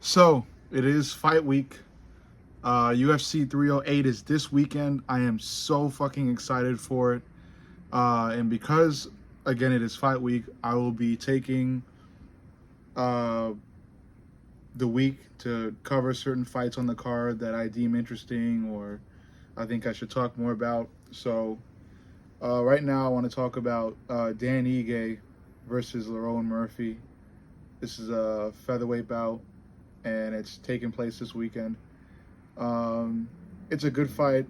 So it is fight week. UFC 308 is this weekend. I am so fucking excited for it. And because, again, it is fight week, I will be taking uh, the week to cover certain fights on the card that I deem interesting or I think I should talk more about. So right now, I want to talk about Dan Ige versus Lerone Murphy. This is a featherweight bout, and it's taking place this weekend. Um, it's a good fight.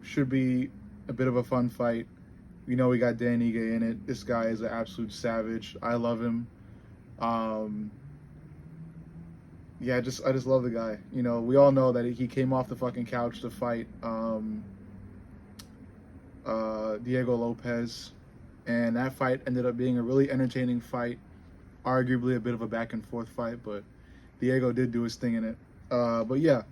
Should be a bit of a fun fight. We know we got Dan Ige in it. This guy is an absolute savage. I love him. Um, yeah, I just love the guy. You know, we all know that he came off the fucking couch to fight Diego Lopez, and that fight ended up being a really entertaining fight. Arguably a bit of a back and forth fight, but Diego did do his thing in it. But yeah,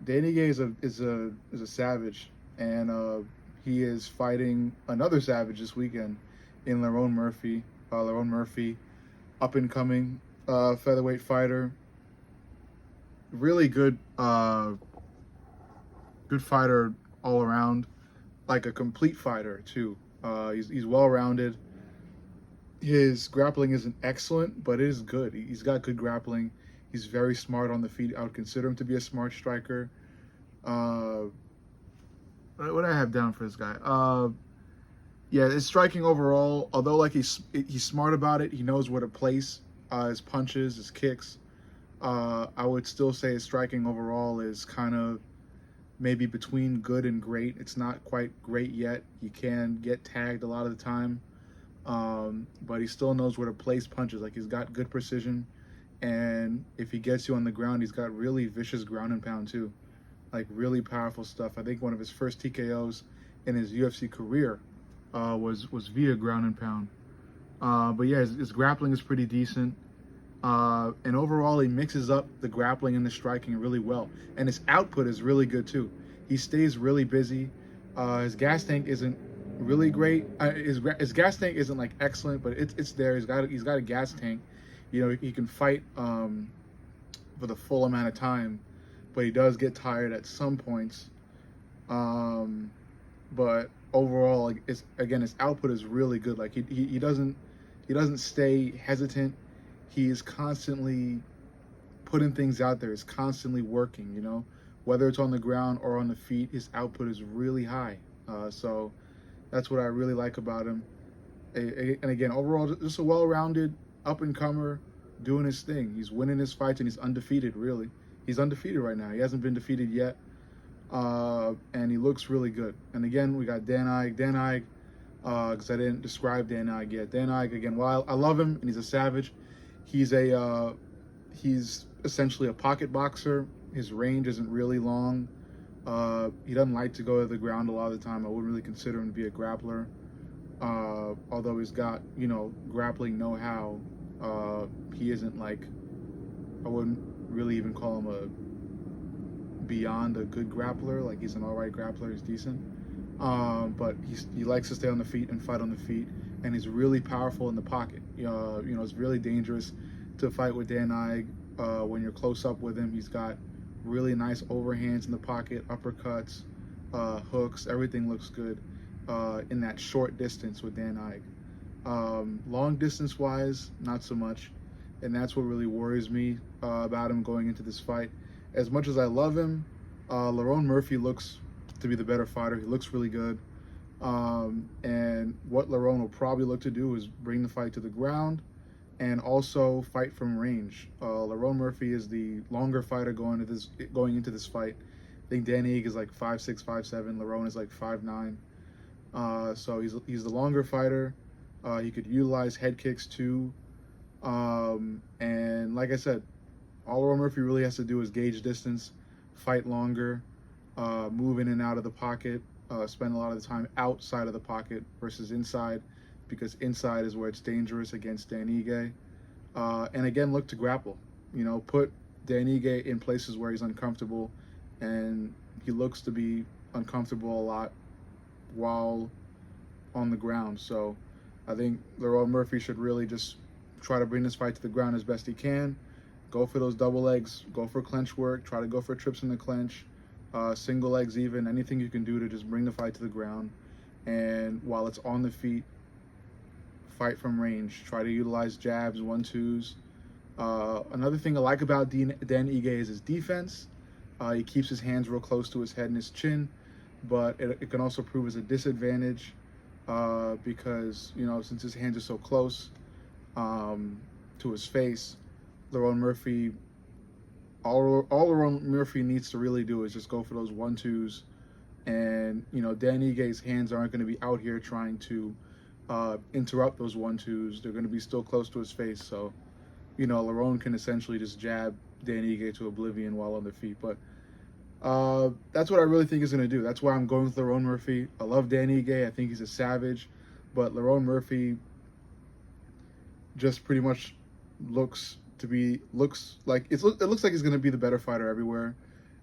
Danny Gay is a savage, and he is fighting another savage this weekend in Lerone Murphy. Lerone Murphy, up and coming featherweight fighter, really good fighter all around, like a complete fighter too. He's well rounded. His grappling isn't excellent, but it is good. He's got good grappling. He's very smart on the feet. I would consider him to be a smart striker. Uh, what do I have down for this guy? Yeah, his striking overall, although like he's smart about it, he knows where to place his punches, his kicks. I would still say his striking overall is kind of maybe between good and great. It's not quite great yet. He can get tagged a lot of the time, but he still knows where to place punches. Like he's got good precision, and if he gets you on the ground, he's got really vicious ground and pound too, like really powerful stuff. I think one of his first TKOs in his UFC career was via ground and pound. But yeah, his grappling is pretty decent. And overall, he mixes up the grappling and the striking really well. And his output is really good too. He stays really busy. His gas tank isn't really great. His gas tank isn't like excellent, but it's there. He's got a gas tank. You know, he can fight for the full amount of time, but he does get tired at some points. But overall, like his output is really good. Like he doesn't stay hesitant. He's constantly putting things out there. He's constantly working, you know, whether it's on the ground or on the feet. His output is really high. So that's what I really like about him. And again, overall, just a well-rounded up-and-comer doing his thing. He's winning his fights and he's undefeated, really. He's undefeated right now. He hasn't been defeated yet. And he looks really good. And again, we got Dan Ige. Dan Ige, because I didn't describe Dan Ige yet. Dan Ige, again, while I love him and he's a savage, he's essentially a pocket boxer. His range isn't really long. He doesn't like to go to the ground a lot of the time. I wouldn't really consider him to be a grappler. Although he's got, you know, grappling know-how, he isn't like, I wouldn't really even call him a beyond a good grappler. Like he's an all right grappler. He's decent. But he likes to stay on the feet and fight on the feet, and he's really powerful in the pocket. You know, it's really dangerous to fight with Dan Ige when you're close up with him. He's got really nice overhands in the pocket, uppercuts, hooks. Everything looks good in that short distance with Dan Ige. Long distance wise, not so much, and that's what really worries me about him going into this fight. As much as I love him, Lerone Murphy looks to be the better fighter. He looks really good. And what Lerone will probably look to do is bring the fight to the ground and also fight from range. Lerone Murphy is the longer fighter going into this fight. I think Dan Ige is like 5'6", 5'7". Lerone is like 5'9". So he's the longer fighter. He could utilize head kicks too. And like I said, all Lerone Murphy really has to do is gauge distance, fight longer, move in and out of the pocket, spend a lot of the time outside of the pocket versus inside, because inside is where it's dangerous against Dan Ige. And again, look to grapple. You know, put Dan Ige in places where he's uncomfortable, and he looks to be uncomfortable a lot while on the ground. So I think Lerone Murphy should really just try to bring this fight to the ground as best he can. Go for those double legs. Go for clench work. Try to go for trips in the clench. Single legs even. Anything you can do to just bring the fight to the ground. And while it's on the feet, fight from range. Try to utilize jabs, 1-2s. Another thing I like about Dan Ige is his defense. He keeps his hands real close to his head and his chin, but it can also prove as a disadvantage because, you know, since his hands are so close to his face, Lerone Murphy, all Lerone Murphy needs to really do is just go for those 1-2s. And, you know, Dan Ige's hands aren't going to be out here trying to interrupt those 1-2s. They're going to be still close to his face. So, you know, Lerone can essentially just jab Dan Ige to oblivion while on the feet. But that's what I really think he's going to do. That's why I'm going with Lerone Murphy. I love Dan Ige. I think he's a savage. But Lerone Murphy just pretty much looks like he's going to be the better fighter everywhere.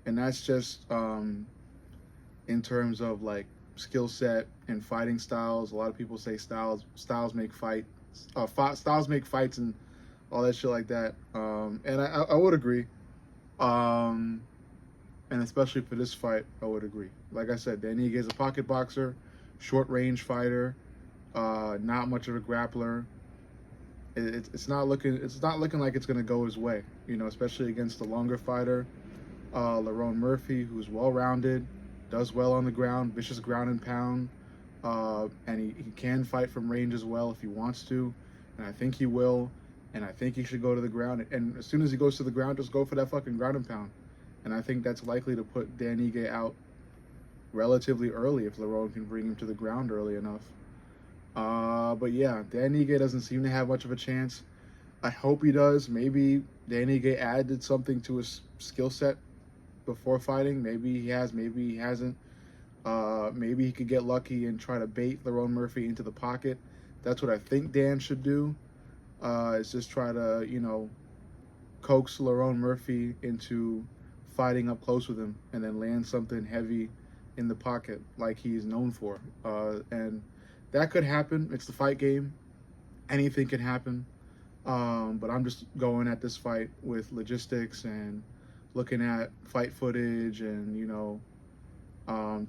And that's just in terms of like skill set and fighting styles. A lot of people say styles make fights, styles make fights, and all that shit like that. And I would agree. And especially for this fight, I would agree. Like I said, Dan Ige is a pocket boxer, short range fighter, not much of a grappler. It's not looking like it's gonna go his way, you know, especially against the longer fighter, Lerone Murphy, who's well rounded, does well on the ground, vicious ground and pound, and he can fight from range as well if he wants to, and I think he will, and I think he should go to the ground, and as soon as he goes to the ground, just go for that fucking ground and pound, and I think that's likely to put Dan Ige out relatively early if Lerone can bring him to the ground early enough. But yeah, Dan Ige doesn't seem to have much of a chance. I hope he does. Maybe Dan Ige added something to his skill set before fighting. Maybe he has, maybe he hasn't. Maybe he could get lucky and try to bait Lerone Murphy into the pocket. That's what I think Dan should do. Is just try to, you know, coax Lerone Murphy into fighting up close with him and then land something heavy in the pocket like he's known for. And that could happen. It's the fight game. Anything can happen. But I'm just going at this fight with logistics and looking at fight footage and, you know,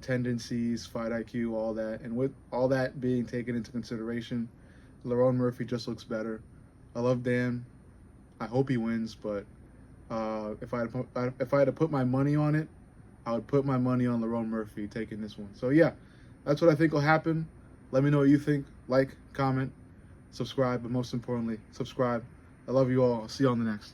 tendencies, fight IQ, all that. And with all that being taken into consideration, Lerone Murphy just looks better. I love Dan. I hope he wins, but if I had to put my money on it, I would put my money on Lerone Murphy taking this one. So yeah, that's what I think will happen. Let me know what you think. Like, comment, subscribe, but most importantly, subscribe. I love you all. I'll see you on the next.